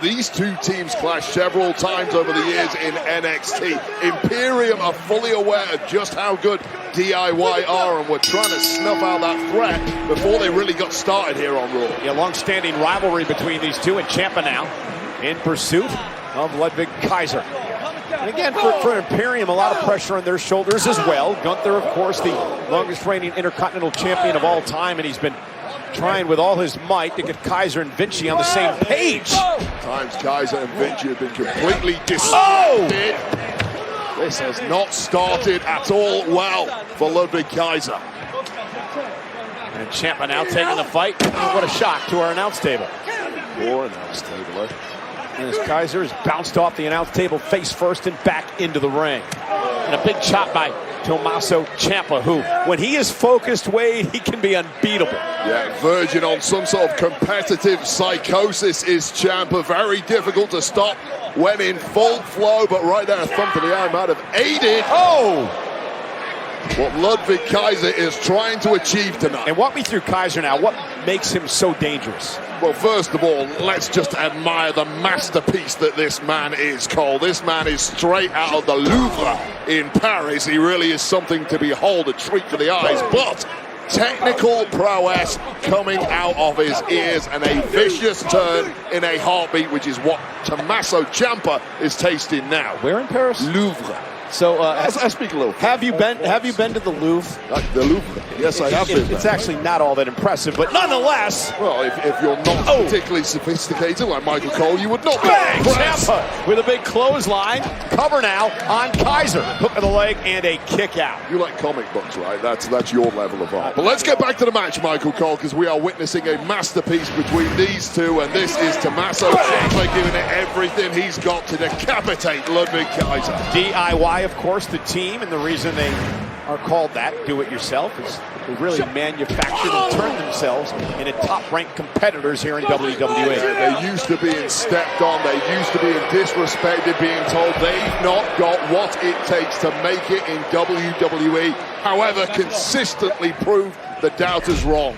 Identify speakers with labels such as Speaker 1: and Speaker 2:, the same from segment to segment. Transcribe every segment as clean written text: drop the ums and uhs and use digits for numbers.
Speaker 1: These two teams clashed several times over the years in NXT. Imperium are fully aware of just how good DIY are, and we're trying to snuff out that threat before they really got started here on Raw.
Speaker 2: A long-standing rivalry between these two, and Ciampa now in pursuit of Ludwig Kaiser. And again, for Imperium, a lot of pressure on their shoulders as well. Gunther, of course, the longest-reigning Intercontinental Champion of all time, and he's been trying with all his might to get Kaiser and Vinci on the same page.
Speaker 1: Times Kaiser and Vinci have been completely distracted. This has not started at all well for Ludwig Kaiser.
Speaker 2: And Ciampa now taking the fight. What a shock to our announce table.
Speaker 1: Poor announce table.
Speaker 2: And as Kaiser is bounced off the announce table face first and back into the ring. And a big chop by Tommaso Ciampa, who, when he is focused, Wade, he can be unbeatable.
Speaker 1: Yeah, verging on some sort of competitive psychosis is Ciampa. Very difficult to stop when in full flow, but right there, a thumb to the eye might have aided.
Speaker 2: Oh!
Speaker 1: What Ludwig Kaiser is trying to achieve tonight.
Speaker 2: And walk me through Kaiser now. What makes him so dangerous?
Speaker 1: Well, first of all, let's just admire the masterpiece that this man is, Cole. This man is straight out of the Louvre in Paris. He really is something to behold, a treat for the eyes. But technical prowess coming out of his ears, and a vicious turn in a heartbeat, which is what Tommaso Ciampa is tasting now.
Speaker 2: Where in Paris?
Speaker 1: Louvre.
Speaker 2: So
Speaker 1: I speak a little.
Speaker 2: Have you been to the Louvre?
Speaker 1: The Louvre. Yes, I have been.
Speaker 2: It's actually not all that impressive, but nonetheless.
Speaker 1: Well, if you're not particularly sophisticated like Michael Cole, you would not be impressed.
Speaker 2: Ciampa with a big clothesline. Cover now on Kaiser. Hook of the leg and a kick out.
Speaker 1: You like comic books, right? That's your level of art. But let's get back to the match, Michael Cole, because we are witnessing a masterpiece between these two, and this is Tommaso Ciampa giving it everything he's got to decapitate Ludwig Kaiser.
Speaker 2: DIY, of course, the team, and the reason they are called that, do-it-yourself, is they really manufactured and turned themselves into top-ranked competitors here in WWE.
Speaker 1: They used to being stepped on, they used to being disrespected, being told they've not got what it takes to make it in WWE. However, consistently proved the doubters wrong.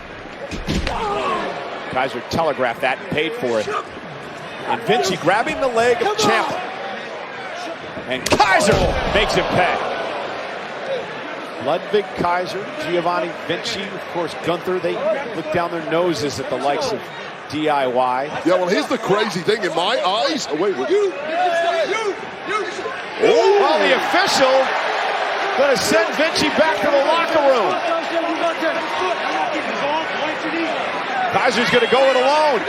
Speaker 2: Kaiser telegraphed that and paid for it. And Vinci grabbing the leg of Ciampa. And Kaiser makes him pay. Ludwig Kaiser, Giovanni Vinci, of course, Gunther, they look down their noses at the likes of DIY.
Speaker 1: Yeah, well, here's the crazy thing in my eyes. Oh, wait, what?
Speaker 2: Well, the official going to send Vinci back to the locker room. Kaiser's going to go it alone.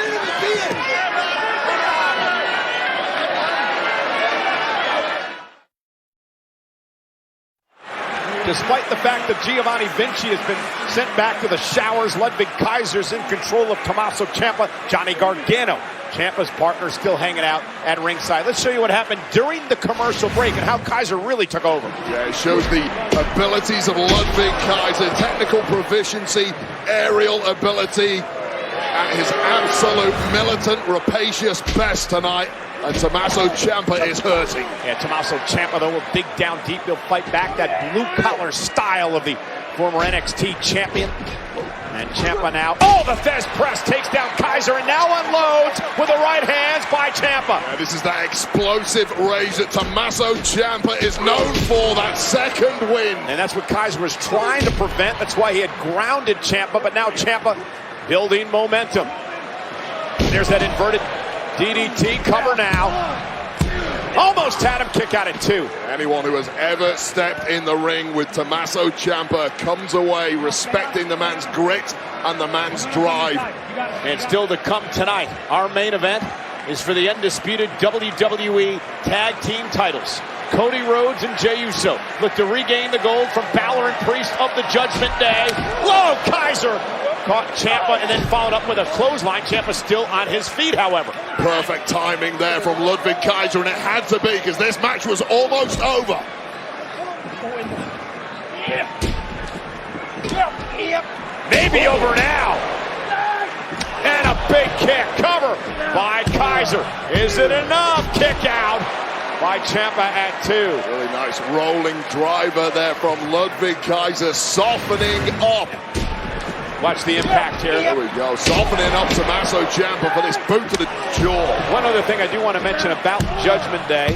Speaker 2: Despite the fact that Giovanni Vinci has been sent back to the showers, Ludwig Kaiser's in control of Tommaso Ciampa. Johnny Gargano, Ciampa's partner, still hanging out at ringside. Let's show you what happened during the commercial break and how Kaiser really took over.
Speaker 1: Yeah, it shows the abilities of Ludwig Kaiser, technical proficiency, aerial ability, at his absolute militant, rapacious best tonight. And Tommaso Ciampa is hurting.
Speaker 2: Yeah, Tommaso Ciampa, though, will dig down deep. He'll fight back that blue-collar style of the former NXT champion. And Ciampa now, the Thesz press takes down Kaiser and now unloads with the right hands by Ciampa.
Speaker 1: Yeah, this is that explosive rage that Tommaso Ciampa is known for, that second win.
Speaker 2: And that's what Kaiser was trying to prevent. That's why he had grounded Ciampa, but now Ciampa building momentum. There's that inverted DDT cover now. Almost had him kick out at 2.
Speaker 1: Anyone who has ever stepped in the ring with Tommaso Ciampa comes away respecting the man's grit and the man's drive.
Speaker 2: And still to come tonight, our main event is for the undisputed WWE Tag Team titles. Cody Rhodes and Jey Uso look to regain the gold from Balor and Priest of the Judgment Day. Whoa, Kaiser caught Ciampa and then followed up with a clothesline. Ciampa still on his feet, however.
Speaker 1: Perfect timing there from Ludwig Kaiser, and it had to be because this match was almost over.
Speaker 2: Maybe over now. And a big kick. Cover by Kaiser. Is it enough? Kick out by Ciampa at 2.
Speaker 1: Really nice rolling driver there from Ludwig Kaiser, softening up
Speaker 2: Watch the impact here.
Speaker 1: There we go. Softening up Tommaso Ciampa for this boot to the jaw.
Speaker 2: One other thing I do want to mention about Judgment Day,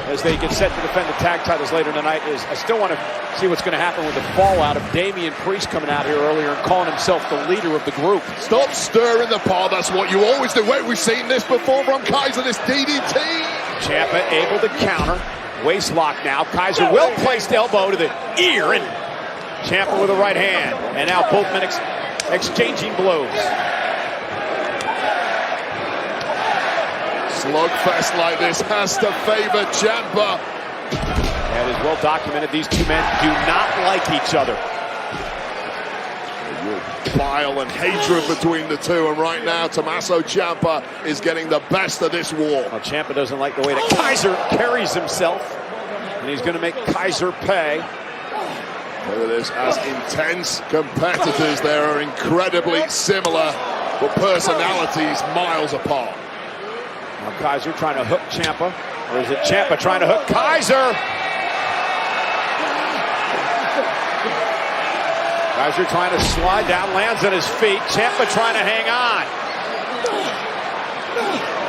Speaker 2: as they get set to defend the tag titles later tonight, is I still want to see what's going to happen with the fallout of Damian Priest coming out here earlier and calling himself the leader of the group.
Speaker 1: Stop stirring the pot. That's what you always do. Wait, we've seen this before from Kaiser, this DDT.
Speaker 2: Ciampa able to counter. Waist lock now. Kaiser well-placed elbow to the ear, and Ciampa with a right hand. And now both men exchanging blows.
Speaker 1: Slugfest like this has to favor Ciampa.
Speaker 2: And it is well documented, these two men do not like each other.
Speaker 1: Bile and hatred between the two, and right now Tommaso Ciampa is getting the best of this war.
Speaker 2: Well, Ciampa doesn't like the way that Kaiser carries himself, and he's going to make Kaiser pay.
Speaker 1: Look at this, as intense competitors, they are incredibly similar, but personalities miles apart.
Speaker 2: Now Kaiser trying to hook Ciampa, or is it Ciampa trying to hook Kaiser? Kaiser trying to slide down, lands on his feet. Ciampa trying to hang on.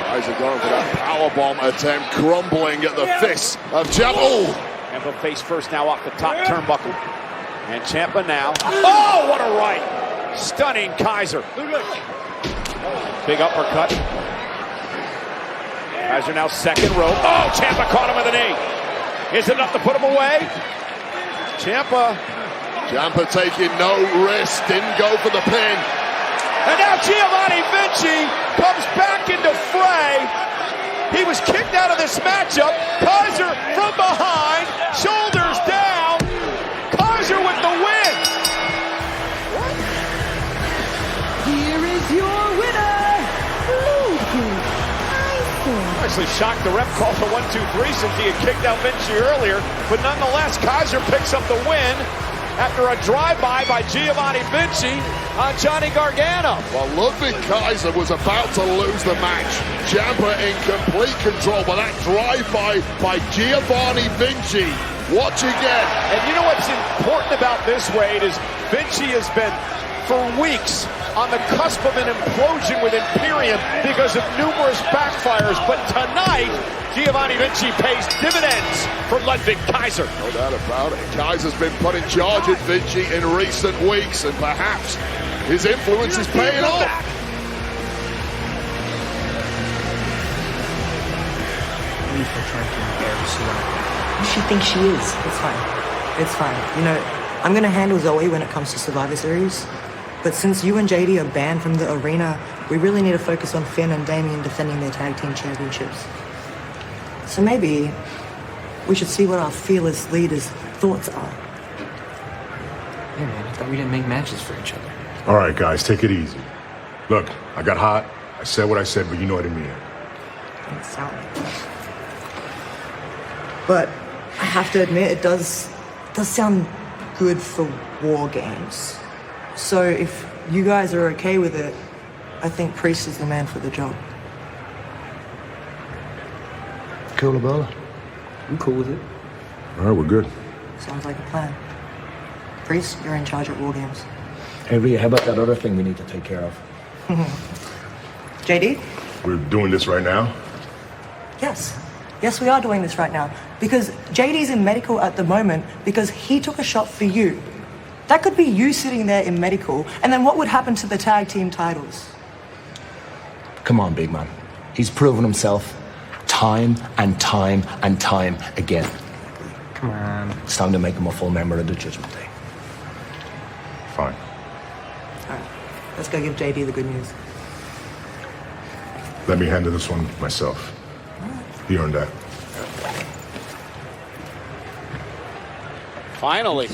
Speaker 1: Kaiser going for that powerbomb attempt, crumbling at the fists of Ciampa. Oh!
Speaker 2: Ciampa face first now off the top turnbuckle. And Ciampa now. Oh, what a right! Stunning Kaiser. Big uppercut. Kaiser now second rope. Oh, Ciampa caught him with a knee. Is it enough to put him away? Ciampa
Speaker 1: taking no risk, didn't go for the pin.
Speaker 2: And now Giovanni Vinci comes back into fray. He was kicked out of this matchup. Kaiser from behind, shoulders down. Kaiser with the win.
Speaker 3: Here is your winner, Ludwig Kaiser.
Speaker 2: Actually shocked the ref called the 1-2-3 since he had kicked out Vinci earlier. But nonetheless, Kaiser picks up the win after a drive-by by Giovanni Vinci on Johnny Gargano.
Speaker 1: Well, Ludwig Kaiser was about to lose the match. Ciampa in complete control, but that drive-by by Giovanni Vinci. Watch again.
Speaker 2: And you know what's important about this, Wade, is Vinci has been, for weeks, on the cusp of an implosion with Imperium because of numerous backfires. But tonight, Giovanni Vinci pays dividends for Ludwig Kaiser.
Speaker 1: No doubt about it. Kaiser's been put in charge of Vinci in recent weeks, and perhaps his influence is paying off.
Speaker 4: For trying to embarrass her. She thinks she is. It's fine. It's fine. You know, I'm gonna handle Zoe when it comes to Survivor Series. But since you and JD are banned from the arena, we really need to focus on Finn and Damian defending their tag team championships. So maybe we should see what our fearless leaders' thoughts are.
Speaker 5: Hey man, I thought we didn't make matches for each other.
Speaker 6: All right, guys, take it easy. Look, I got hot. I said what I said, but you know what I mean.
Speaker 4: Doesn't sound like that. But I have to admit, it does sound good for war games. So if you guys are okay with it, I think Priest is the man for the job.
Speaker 5: Cool about it. I'm cool with it.
Speaker 6: All right, we're good.
Speaker 4: Sounds like a plan. Priest, you're in charge at war games.
Speaker 5: Hey Rhea, how about that other thing we need to take care of?
Speaker 4: JD?
Speaker 6: We're doing this right now.
Speaker 4: Yes. Yes, we are doing this right now. Because JD's in medical at the moment because he took a shot for you. That could be you sitting there in medical, and then what would happen to the tag team titles?
Speaker 5: Come on, big man. He's proven himself time and time and time again.
Speaker 4: Come on.
Speaker 5: It's time to make him a full member of the Judgment Day.
Speaker 6: Fine.
Speaker 4: All right. Let's go give JD the good news.
Speaker 6: Let me handle this one myself. He earned that.
Speaker 2: Finally.